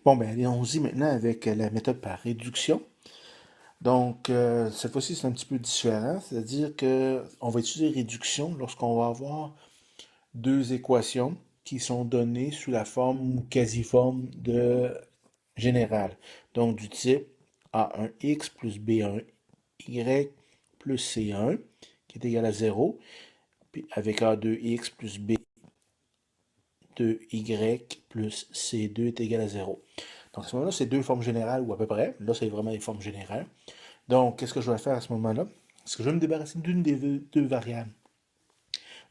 Bon, ben allons-y maintenant avec la méthode par réduction. Donc, cette fois-ci, c'est un petit peu différent, c'est-à-dire que on va utiliser réduction lorsqu'on va avoir deux équations qui sont données sous la forme ou quasi-forme de générale. Donc, du type A1x plus B1y plus C1 qui est égal à 0, puis avec A2x plus B2y plus C2 est égal à 0. Donc, à ce moment-là, c'est deux formes générales, ou à peu près. Là, c'est vraiment des formes générales. Donc, qu'est-ce que je vais faire à ce moment-là? Est-ce que je vais me débarrasser d'une des deux variables?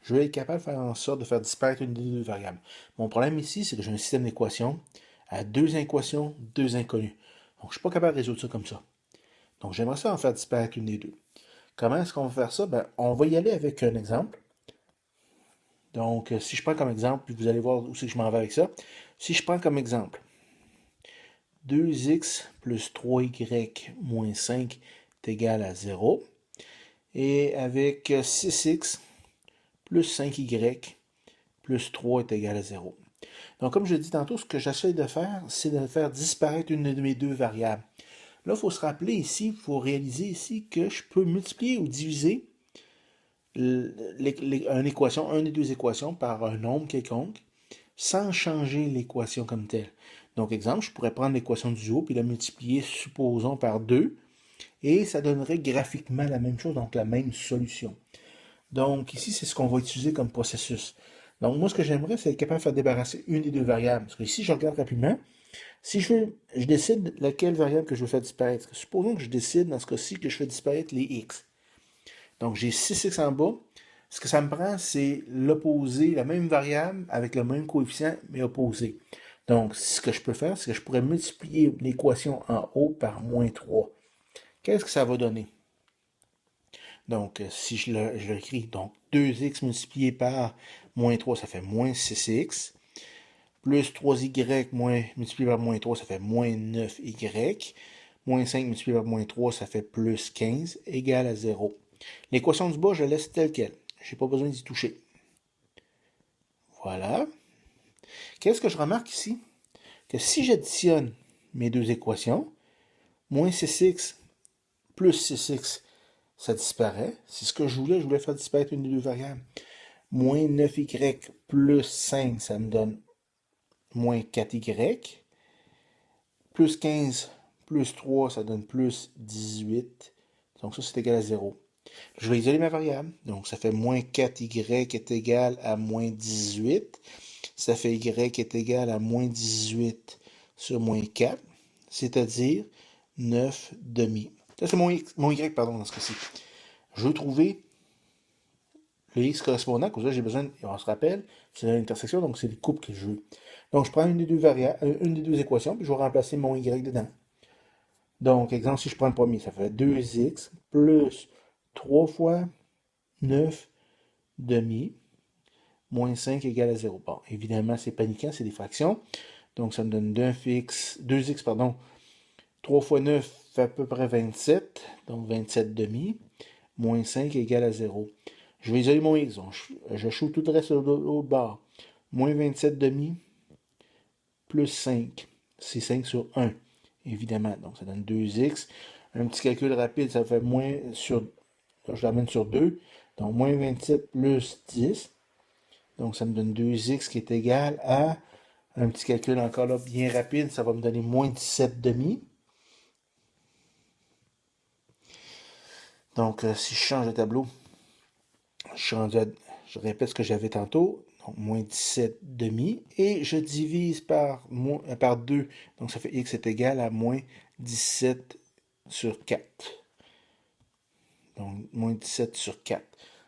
Je vais être capable de faire en sorte de faire disparaître une des deux variables. Mon problème ici, c'est que j'ai un système d'équations à deux équations, deux inconnues. Donc, je ne suis pas capable de résoudre ça comme ça. Donc, j'aimerais ça en faire disparaître une des deux. Comment est-ce qu'on va faire ça? Ben, on va y aller avec un exemple. Donc, si je prends comme exemple, puis vous allez voir où c'est que je m'en vais avec ça. Si je prends comme exemple 2x plus 3y moins 5 est égal à 0. Et avec 6x plus 5y plus 3 est égal à 0. Donc, comme je l'ai dit tantôt, ce que j'essaie de faire, c'est de faire disparaître une de mes deux variables. Là, il faut se rappeler ici, il faut réaliser ici que je peux multiplier ou diviser une équation, une des deux équations par un nombre quelconque, sans changer l'équation comme telle. Donc, exemple, je pourrais prendre l'équation du haut puis la multiplier, supposons, par 2, et ça donnerait graphiquement la même chose, donc la même solution. Donc, ici, c'est ce qu'on va utiliser comme processus. Donc, moi, ce que j'aimerais, c'est être capable de faire débarrasser une des deux variables. Parce que ici, je regarde rapidement. Si je décide laquelle variable que je veux faire disparaître. Supposons que je décide, dans ce cas-ci, que je fais disparaître les x. Donc, j'ai 6x en bas. Ce que ça me prend, c'est l'opposé, la même variable avec le même coefficient, mais opposé. Donc, ce que je peux faire, c'est que je pourrais multiplier l'équation en haut par moins 3. Qu'est-ce que ça va donner? Donc, si je l'écris, donc 2x multiplié par moins 3, ça fait moins 6x. Plus 3y multiplié par moins 3, ça fait moins 9y. Moins 5 multiplié par moins 3, ça fait plus 15, égal à 0. L'équation du bas, je la laisse telle qu'elle. Je n'ai pas besoin d'y toucher. Voilà. Qu'est-ce que je remarque ici? Que si j'additionne mes deux équations, moins 6x plus 6x, ça disparaît. C'est ce que je voulais faire disparaître une des deux variables. Moins 9y plus 5, ça me donne moins 4y. Plus 15 plus 3, ça donne plus 18. Donc ça, c'est égal à 0. Je vais isoler ma variable. Donc ça fait moins 4y est égal à moins 18. Ça fait y est égal à moins 18 sur moins 4, c'est-à-dire 9 demi. Ça, c'est mon y, pardon, dans ce cas-ci. Je veux trouver le x correspondant, comme ça j'ai besoin, on se rappelle, c'est l'intersection, donc c'est les coupes que je veux. Donc je prends une des deux variables, une des deux équations, puis je vais remplacer mon y dedans. Donc, exemple, si je prends le premier, ça fait 2x plus 3 fois 9 demi moins 5 égale à 0. Bon, évidemment, c'est paniquant, c'est des fractions. Donc, ça me donne 2x, pardon, 3 fois 9 fait à peu près 27, donc 27 demi, moins 5 égale à 0. Je vais isoler mon x, donc je choue tout le reste de l'autre bord. Moins 27 demi, plus 5, c'est 5 sur 1, évidemment. Donc, ça donne 2x. Un petit calcul rapide, ça fait moins sur... Je l'amène sur 2. Donc, moins 27 plus 10. Donc, ça me donne 2x qui est égal à... Un petit calcul encore là, bien rapide, ça va me donner moins 17 demi. Donc, si je change de tableau, je répète ce que j'avais tantôt. Donc, moins 17 demi. Et je divise par 2. Donc, ça fait x est égal à moins 17 sur 4. Donc, moins 17 sur 4.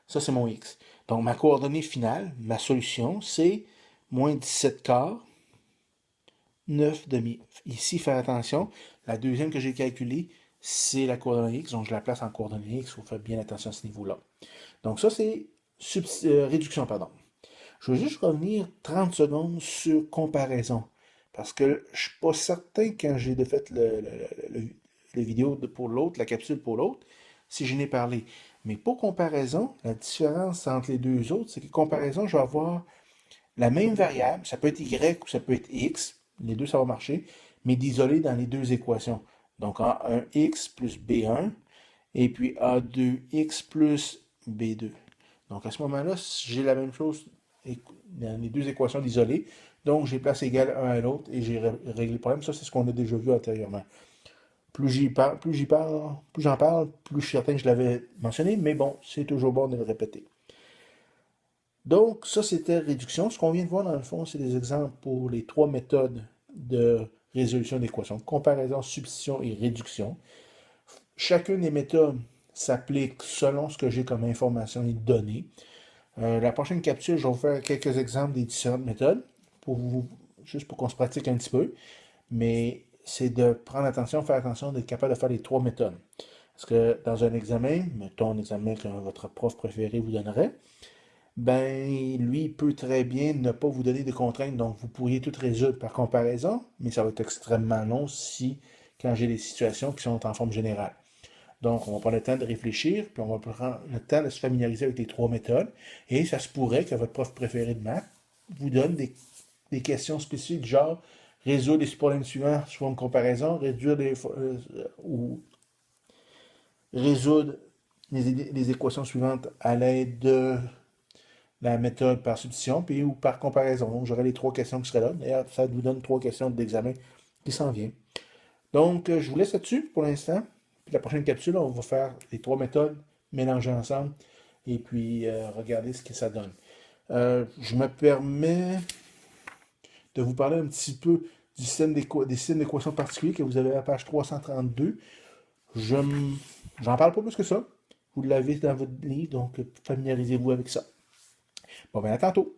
Ça, c'est mon x. Donc, ma coordonnée finale, ma solution, c'est moins 17 quarts, 9 demi. Ici, faire attention, la deuxième que j'ai calculée, c'est la coordonnée x. Donc, je la place en coordonnée x. Il faut faire bien attention à ce niveau-là. Donc, ça, c'est réduction, pardon. Je veux juste revenir 30 secondes sur comparaison. Parce que je ne suis pas certain quand j'ai fait les vidéos pour l'autre, la capsule pour l'autre, si je n'ai parlé. Mais pour comparaison, la différence entre les deux autres, c'est que comparaison, je vais avoir la même variable, ça peut être y ou ça peut être x, les deux ça va marcher, mais d'isoler dans les deux équations. Donc A1x plus B1, et puis A2x plus B2. Donc à ce moment-là, j'ai la même chose dans les deux équations d'isoler. Donc j'ai place égale un à l'autre et j'ai réglé le problème. Ça, c'est ce qu'on a déjà vu antérieurement. Plus j'en parle, plus je suis certain que je l'avais mentionné, mais bon, c'est toujours bon de le répéter. Donc, ça, c'était réduction. Ce qu'on vient de voir, dans le fond, c'est des exemples pour les trois méthodes de résolution d'équations. Comparaison, substitution et réduction. Chacune des méthodes s'applique selon ce que j'ai comme information et données. La prochaine capsule, je vais vous faire quelques exemples des différentes méthodes, juste pour qu'on se pratique un petit peu. Mais c'est de prendre attention, faire attention, d'être capable de faire les trois méthodes. Parce que dans un examen, mettons un examen que votre prof préféré vous donnerait, ben lui il peut très bien ne pas vous donner de contraintes, donc vous pourriez tout résoudre par comparaison, mais ça va être extrêmement long quand j'ai des situations qui sont en forme générale. Donc, on va prendre le temps de réfléchir, puis on va prendre le temps de se familiariser avec les trois méthodes, et ça se pourrait que votre prof préféré de maths vous donne des questions spécifiques, genre résoudre les problèmes suivants sous forme de comparaison, ou résoudre les équations suivantes à l'aide de la méthode par substitution puis, ou par comparaison. Donc, j'aurai les trois questions qui seraient là. D'ailleurs, ça vous donne trois questions d'examen qui s'en viennent. Donc, je vous laisse là-dessus pour l'instant. Puis la prochaine capsule, on va faire les trois méthodes mélangées ensemble et puis regarder ce que ça donne. Je me permets de vous parler un petit peu des systèmes d'équations particuliers que vous avez à la page 332. J'en parle pas plus que ça. Vous l'avez dans votre livre, donc familiarisez-vous avec ça. Bon, ben à tantôt.